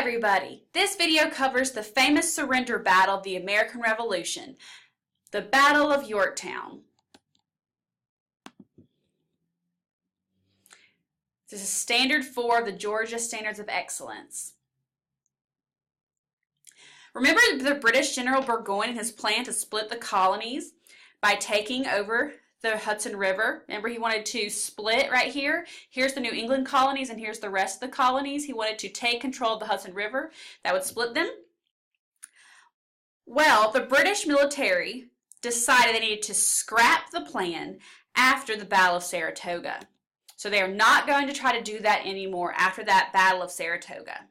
everybody! This video covers the famous surrender battle of the American Revolution, the Battle of Yorktown. This is Standard 4 of the Georgia Standards of Excellence. Remember the British General Burgoyne and his plan to split the colonies by taking over the Hudson River? Remember, he wanted to split right here. Here's the New England colonies and here's the rest of the colonies. He wanted to take control of the Hudson River. That would split them. Well, the British military decided they needed to scrap the plan after the Battle of Saratoga. So they are not going to try to do that anymore after that Battle of Saratoga.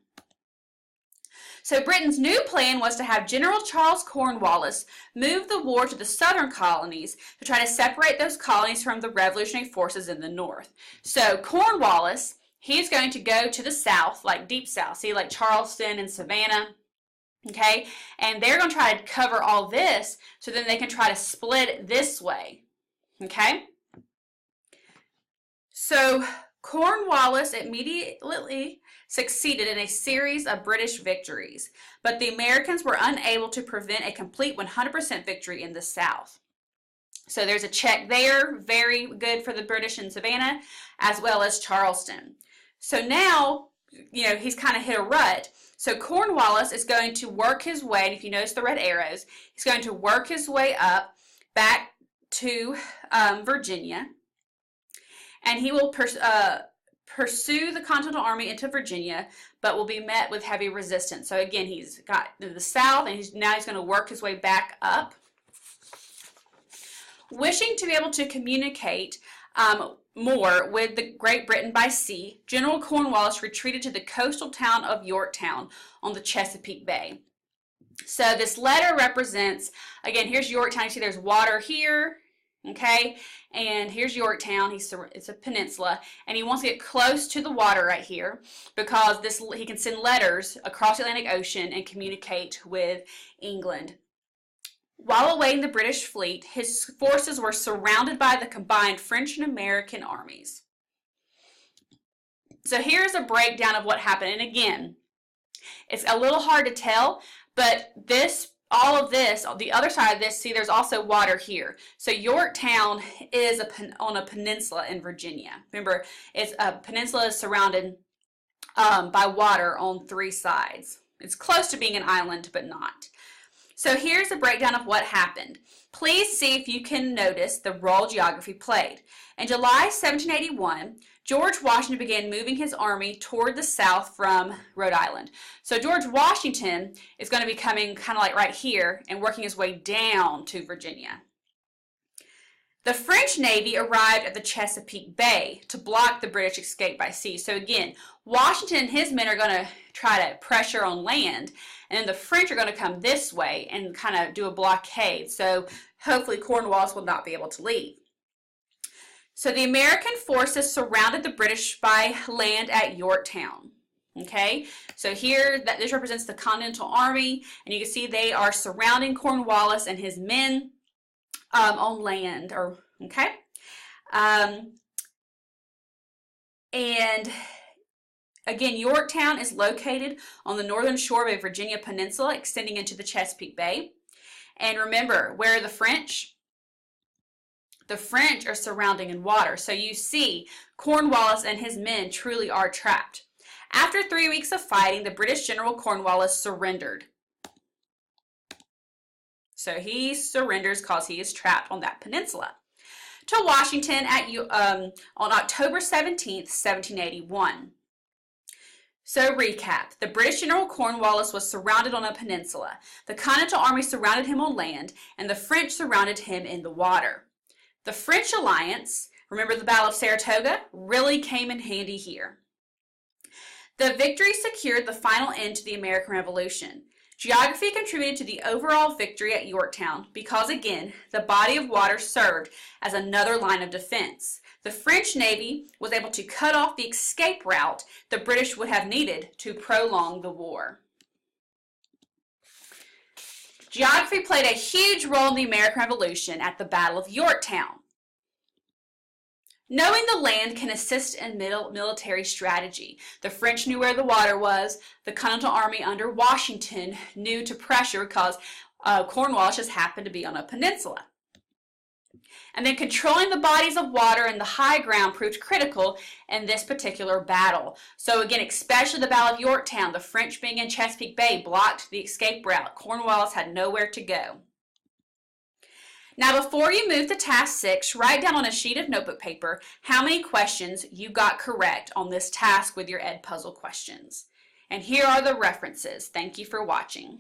So Britain's new plan was to have General Charles Cornwallis move the war to the southern colonies to try to separate those colonies from the revolutionary forces in the north. So Cornwallis, he's going to go to the south, like deep south, see, like Charleston and Savannah, okay? And they're going to try to cover all this so then they can try to split it this way, okay? So Cornwallis immediately succeeded in a series of British victories, but the Americans were unable to prevent a complete 100% victory in the South. So there's a check there, very good for the British in Savannah, as well as Charleston. So now, you know, he's kind of hit a rut. So Cornwallis is going to work his way, and if you notice the red arrows, he's going to work his way up back to Virginia, and he will pursue the Continental Army into Virginia, but will be met with heavy resistance. So again, he's got to the south, and now he's going to work his way back up. Wishing to be able to communicate more with Great Britain by sea, General Cornwallis retreated to the coastal town of Yorktown on the Chesapeake Bay. So this letter represents, again, here's Yorktown. You see there's water here. Okay, and here's Yorktown. It's a peninsula, and he wants to get close to the water right here because he can send letters across the Atlantic Ocean and communicate with England. While awaiting the British fleet, his forces were surrounded by the combined French and American armies. So here's a breakdown of what happened, and again, it's a little hard to tell, but all of this, on the other side of this, see there's also water here. So Yorktown is on a peninsula in Virginia. Remember, a peninsula is surrounded by water on three sides. It's close to being an island, but not. So here's a breakdown of what happened. Please see if you can notice the role geography played. In July 1781, George Washington began moving his army toward the south from Rhode Island. So George Washington is going to be coming kind of like right here and working his way down to Virginia. The French Navy arrived at the Chesapeake Bay to block the British escape by sea. So again, Washington and his men are going to try to pressure on land, and then the French are going to come this way and kind of do a blockade. So hopefully Cornwallis will not be able to leave. So the American forces surrounded the British by land at Yorktown. Okay, so here this represents the Continental Army, and you can see they are surrounding Cornwallis and his men on land. Okay, and again, Yorktown is located on the northern shore of a Virginia peninsula extending into the Chesapeake Bay. And remember, where are the French? The French are surrounding in water. So you see Cornwallis and his men truly are trapped. After 3 weeks of fighting, the British General Cornwallis surrendered. So he surrenders because he is trapped on that peninsula to Washington on October 17th, 1781. So recap, the British General Cornwallis was surrounded on a peninsula. The Continental Army surrounded him on land, and the French surrounded him in the water. The French alliance, remember the Battle of Saratoga, really came in handy here. The victory secured the final end to the American Revolution. Geography contributed to the overall victory at Yorktown because, again, the body of water served as another line of defense. The French Navy was able to cut off the escape route the British would have needed to prolong the war. Geography played a huge role in the American Revolution at the Battle of Yorktown. Knowing the land can assist in military strategy. The French knew where the water was. The Continental Army under Washington knew to pressure because Cornwallis just happened to be on a peninsula. And then controlling the bodies of water and the high ground proved critical in this particular battle. So again, especially the Battle of Yorktown, the French being in Chesapeake Bay blocked the escape route. Cornwallis had nowhere to go. Now, before you move to task 6, write down on a sheet of notebook paper how many questions you got correct on this task with your Ed Puzzle questions. And here are the references. Thank you for watching.